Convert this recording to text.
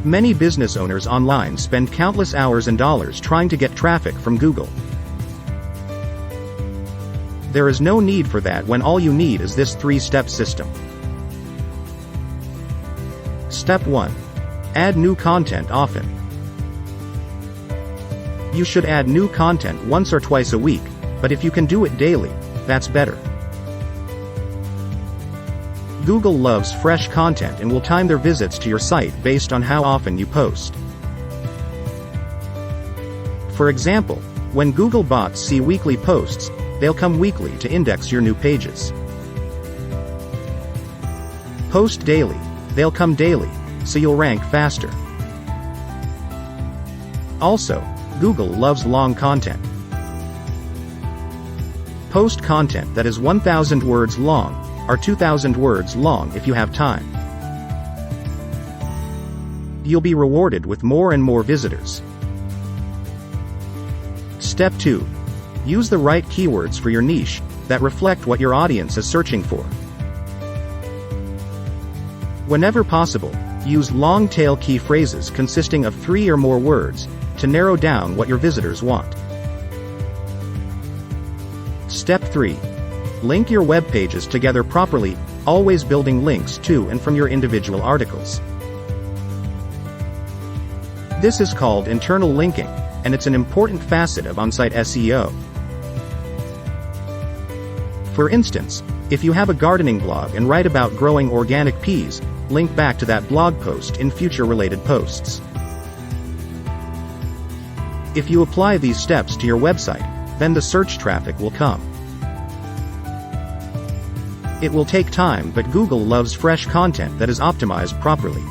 Many business owners online spend countless hours and dollars trying to get traffic from Google. There is no need for that when all you need is this 3-step system. Step 1. Add new content often. You should add new content once or twice a week, but if you can do it daily, that's better. Google loves fresh content and will time their visits to your site based on how often you post. For example, when Google bots see weekly posts, they'll come weekly to index your new pages. Post daily, they'll come daily, so you'll rank faster. Also, Google loves long content. Post content that is 1,000 words long, or 2,000 words long if you have time. You'll be rewarded with more and more visitors. Step 2. Use the right keywords for your niche, that reflect what your audience is searching for. Whenever possible, use long-tail key phrases consisting of 3 or more words, to narrow down what your visitors want. Step 3. Link your web pages together properly, always building links to and from your individual articles. This is called internal linking, and it's an important facet of on-site SEO. For instance, if you have a gardening blog and write about growing organic peas, link back to that blog post in future related posts. If you apply these steps to your website, then the search traffic will come. It will take time, but Google loves fresh content that is optimized properly.